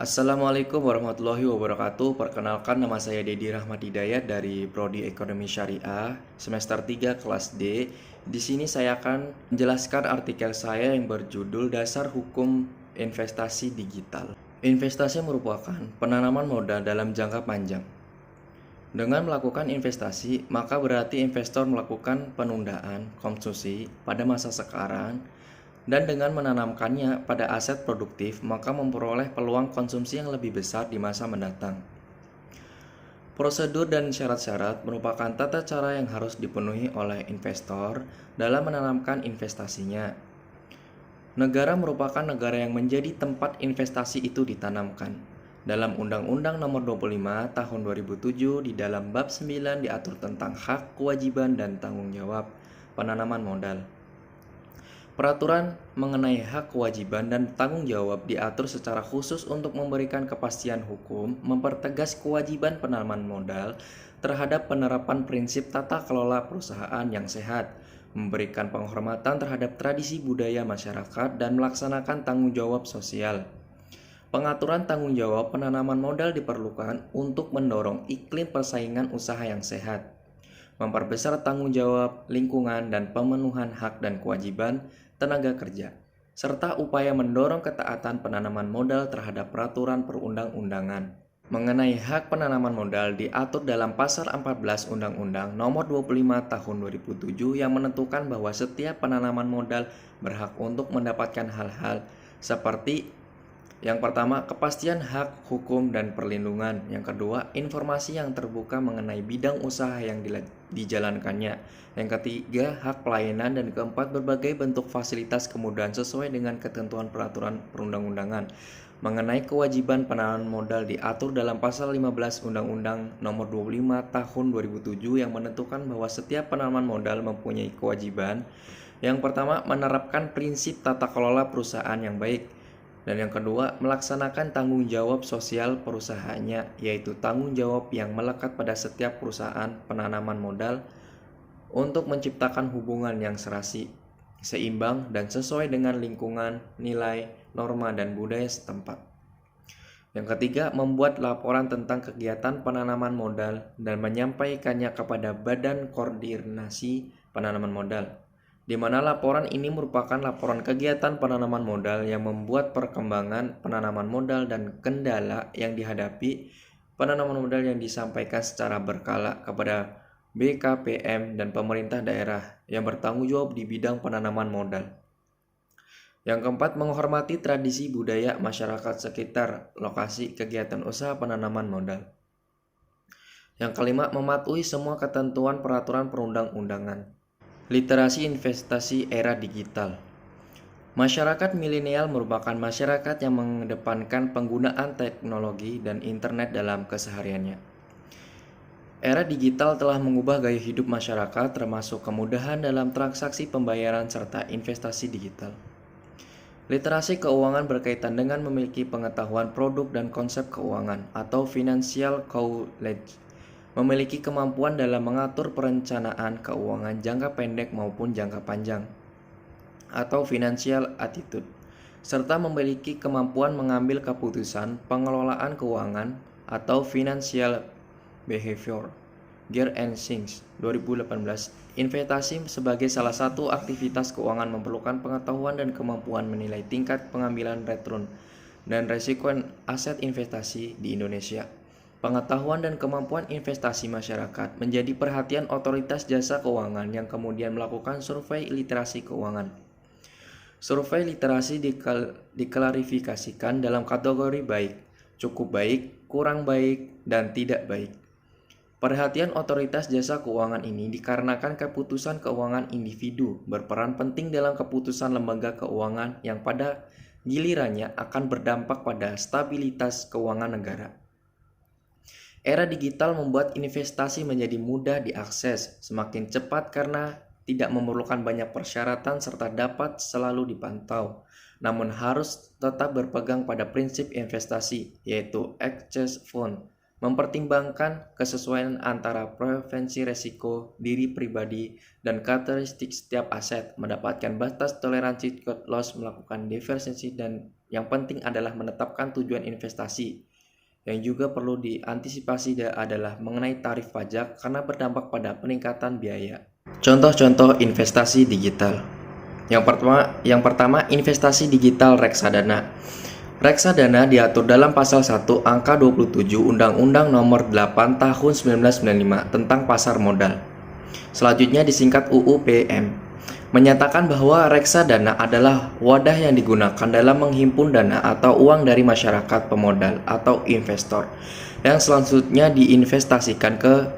Assalamualaikum warahmatullahi wabarakatuh. Perkenalkan, nama saya Dedi Rahmat Hidayat dari Prodi Ekonomi Syariah semester 3 kelas D. Di sini saya akan menjelaskan artikel saya yang berjudul Dasar Hukum Investasi Digital. Investasi merupakan penanaman modal dalam jangka panjang. Dengan melakukan investasi, maka berarti investor melakukan penundaan konsumsi pada masa sekarang, dan dengan menanamkannya pada aset produktif, maka memperoleh peluang konsumsi yang lebih besar di masa mendatang. Prosedur dan syarat-syarat merupakan tata cara yang harus dipenuhi oleh investor dalam menanamkan investasinya. Negara merupakan negara yang menjadi tempat investasi itu ditanamkan. Dalam Undang-Undang Nomor 25 Tahun 2007 di dalam bab 9 diatur tentang hak, kewajiban, dan tanggung jawab penanaman modal. Peraturan mengenai hak, kewajiban, dan tanggung jawab diatur secara khusus untuk memberikan kepastian hukum, mempertegas kewajiban penanaman modal terhadap penerapan prinsip tata kelola perusahaan yang sehat, memberikan penghormatan terhadap tradisi budaya masyarakat, dan melaksanakan tanggung jawab sosial. Pengaturan tanggung jawab penanaman modal diperlukan untuk mendorong iklim persaingan usaha yang sehat, memperbesar tanggung jawab lingkungan dan pemenuhan hak dan kewajiban tenaga kerja, serta upaya mendorong ketaatan penanaman modal terhadap peraturan perundang-undangan. Mengenai hak penanaman modal diatur dalam Pasal 14 Undang-Undang Nomor 25 Tahun 2007 yang menentukan bahwa setiap penanaman modal berhak untuk mendapatkan hal-hal seperti: yang pertama, kepastian hak, hukum, dan perlindungan. Yang kedua, informasi yang terbuka mengenai bidang usaha yang dijalankannya. Yang ketiga, hak pelayanan. Dan keempat, berbagai bentuk fasilitas kemudahan sesuai dengan ketentuan peraturan perundang-undangan. Mengenai kewajiban penanaman modal diatur dalam Pasal 15 Undang-Undang Nomor 25 Tahun 2007 yang menentukan bahwa setiap penanaman modal mempunyai kewajiban. Yang pertama, menerapkan prinsip tata kelola perusahaan yang baik. Dan yang kedua, melaksanakan tanggung jawab sosial perusahaannya, yaitu tanggung jawab yang melekat pada setiap perusahaan penanaman modal untuk menciptakan hubungan yang serasi, seimbang, dan sesuai dengan lingkungan, nilai, norma, dan budaya setempat. Yang ketiga, membuat laporan tentang kegiatan penanaman modal dan menyampaikannya kepada Badan Koordinasi Penanaman Modal, di mana laporan ini merupakan laporan kegiatan penanaman modal yang membuat perkembangan penanaman modal dan kendala yang dihadapi penanaman modal yang disampaikan secara berkala kepada BKPM dan pemerintah daerah yang bertanggung jawab di bidang penanaman modal. Yang keempat, menghormati tradisi budaya masyarakat sekitar lokasi kegiatan usaha penanaman modal. Yang kelima, mematuhi semua ketentuan peraturan perundang-undangan. Literasi investasi era digital. Masyarakat milenial merupakan masyarakat yang mengedepankan penggunaan teknologi dan internet dalam kesehariannya. Era digital telah mengubah gaya hidup masyarakat, termasuk kemudahan dalam transaksi pembayaran serta investasi digital. Literasi keuangan berkaitan dengan memiliki pengetahuan produk dan konsep keuangan atau financial knowledge, memiliki kemampuan dalam mengatur perencanaan keuangan jangka pendek maupun jangka panjang atau financial attitude, serta memiliki kemampuan mengambil keputusan pengelolaan keuangan atau financial behavior. Gear and Sings 2018. Investasi sebagai salah satu aktivitas keuangan memerlukan pengetahuan dan kemampuan menilai tingkat pengambilan return dan risiko aset investasi di Indonesia. Pengetahuan dan kemampuan investasi masyarakat menjadi perhatian otoritas jasa keuangan yang kemudian melakukan survei literasi keuangan. Survei literasi diklarifikasikan dalam kategori baik, cukup baik, kurang baik, dan tidak baik. Perhatian otoritas jasa keuangan ini dikarenakan keputusan keuangan individu berperan penting dalam keputusan lembaga keuangan yang pada gilirannya akan berdampak pada stabilitas keuangan negara. Era digital membuat investasi menjadi mudah diakses, semakin cepat karena tidak memerlukan banyak persyaratan serta dapat selalu dipantau. Namun harus tetap berpegang pada prinsip investasi, yaitu excess fund, mempertimbangkan kesesuaian antara prevensi resiko diri pribadi dan karakteristik setiap aset, mendapatkan batas toleransi cut loss, melakukan diversifikasi dan Yang penting adalah menetapkan tujuan investasi. Yang juga perlu diantisipasi adalah mengenai tarif pajak karena berdampak pada peningkatan biaya. Contoh-contoh investasi digital. Yang pertama investasi digital reksadana. Reksadana diatur dalam pasal 1 angka 27 Undang-Undang Nomor 8 Tahun 1995 tentang pasar modal. Selanjutnya disingkat UU PM, menyatakan bahwa reksadana adalah wadah yang digunakan dalam menghimpun dana atau uang dari masyarakat pemodal atau investor yang selanjutnya diinvestasikan ke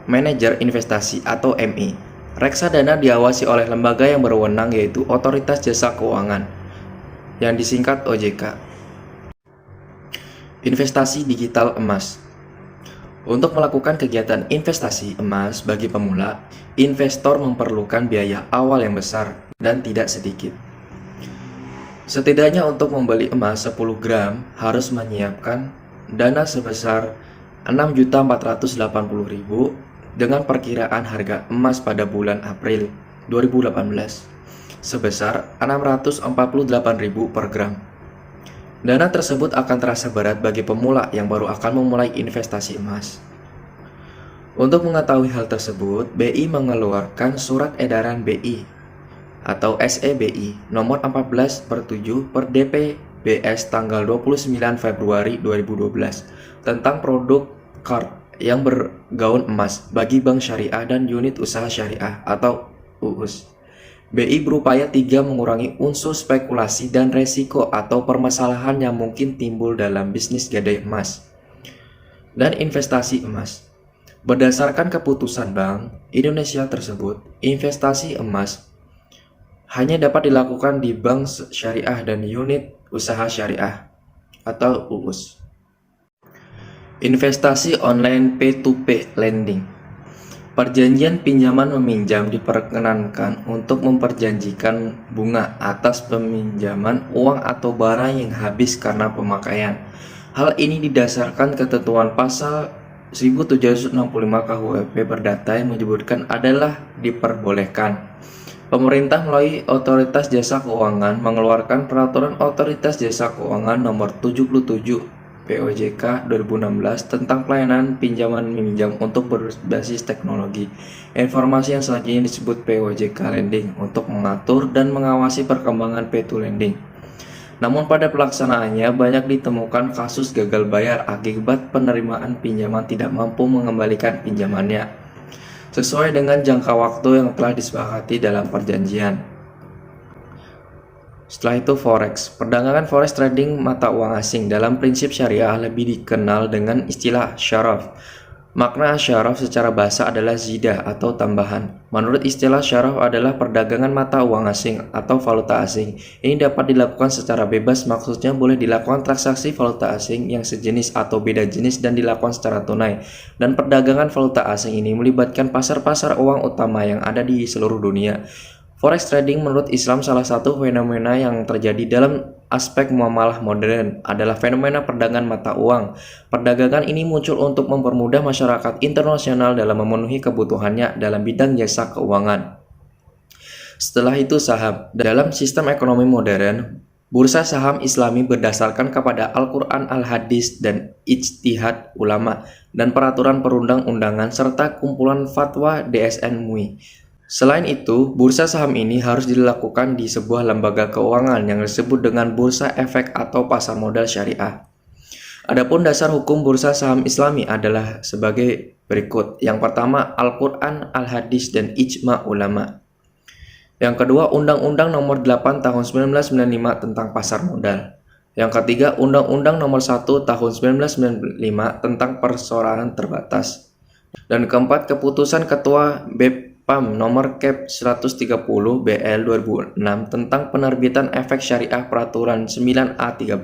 manajer investasi atau MI. Reksadana diawasi oleh lembaga yang berwenang yaitu Otoritas Jasa Keuangan yang disingkat OJK. Investasi digital emas. Untuk melakukan kegiatan investasi emas bagi pemula, investor memerlukan biaya awal yang besar dan tidak sedikit. Setidaknya untuk membeli emas 10 gram harus menyiapkan dana sebesar 6.480.000 dengan perkiraan harga emas pada bulan April 2018 sebesar 648.000 per gram. Dana tersebut akan terasa berat bagi pemula yang baru akan memulai investasi emas. Untuk mengetahui hal tersebut, BI mengeluarkan Surat Edaran BI atau SEBI nomor 14/7/DPBS tanggal 29 Februari 2012 tentang produk card yang bergaun emas bagi bank syariah dan unit usaha syariah atau UUS. BI berupaya mengurangi unsur spekulasi dan resiko atau permasalahan yang mungkin timbul dalam bisnis gadai emas dan investasi emas. Berdasarkan keputusan Bank Indonesia tersebut, investasi emas hanya dapat dilakukan di bank syariah dan unit usaha syariah atau UUS. Investasi online P2P lending. Perjanjian pinjaman meminjam diperkenankan untuk memperjanjikan bunga atas peminjaman uang atau barang yang habis karena pemakaian. Hal ini didasarkan ketentuan pasal 1765 KUHP Perdata yang menyebutkan adalah diperbolehkan. Pemerintah melalui Otoritas Jasa Keuangan mengeluarkan Peraturan Otoritas Jasa Keuangan Nomor 77 POJK 2016 tentang pelayanan pinjaman meminjam untuk berbasis teknologi informasi yang selanjutnya disebut POJK Lending untuk mengatur dan mengawasi perkembangan P2 Lending. Namun pada pelaksanaannya banyak ditemukan kasus gagal bayar akibat penerimaan pinjaman tidak mampu mengembalikan pinjamannya sesuai dengan jangka waktu yang telah disepakati dalam perjanjian. Setelah itu forex. Perdagangan forex trading mata uang asing dalam prinsip syariah lebih dikenal dengan istilah syaraf. Makna syaraf secara bahasa adalah zidah atau tambahan. Menurut istilah syaraf adalah perdagangan mata uang asing atau valuta asing. Ini dapat dilakukan secara bebas, maksudnya boleh dilakukan transaksi valuta asing yang sejenis atau beda jenis dan dilakukan secara tunai. Dan perdagangan valuta asing ini melibatkan pasar-pasar uang utama yang ada di seluruh dunia. Forex trading menurut Islam salah satu fenomena yang terjadi dalam aspek muamalah modern adalah fenomena perdagangan mata uang. Perdagangan ini muncul untuk mempermudah masyarakat internasional dalam memenuhi kebutuhannya dalam bidang jasa keuangan. Setelah itu saham. Dalam sistem ekonomi modern, bursa saham Islami berdasarkan kepada Al-Quran, Al-Hadis, dan ijtihad ulama dan peraturan perundang-undangan serta kumpulan fatwa DSN MUI. Selain itu, bursa saham ini harus dilakukan di sebuah lembaga keuangan yang disebut dengan bursa efek atau pasar modal syariah. Adapun dasar hukum bursa saham Islami adalah sebagai berikut. Yang pertama, Al-Quran, Al-Hadis, dan ijma ulama. Yang kedua, Undang-Undang Nomor 8 Tahun 1995 tentang pasar modal. Yang ketiga, Undang-Undang Nomor 1 Tahun 1995 tentang perseorangan terbatas. Dan keempat, keputusan Ketua BPAM nomor Kep 130 BL 2006 tentang penerbitan efek syariah peraturan 9A13.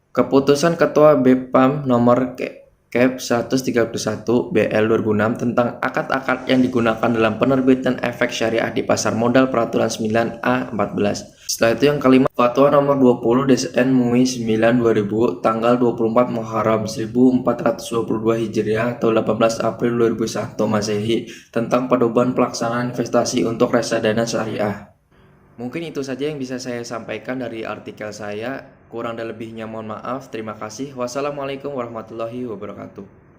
Keputusan Ketua BPAM nomor Kep 131 BL 2006 tentang akad-akad yang digunakan dalam penerbitan efek syariah di pasar modal peraturan 9A14. Setelah itu yang kelima, Fatwa nomor 20 DSN MUI 9 2000 tanggal 24 Muharram 1422 Hijriah atau 18 April 2001 Masehi tentang pedoman pelaksanaan investasi untuk reksadana syariah. Mungkin itu saja yang bisa saya sampaikan dari artikel saya. Kurang dan lebihnya mohon maaf. Terima kasih. Wassalamualaikum warahmatullahi wabarakatuh.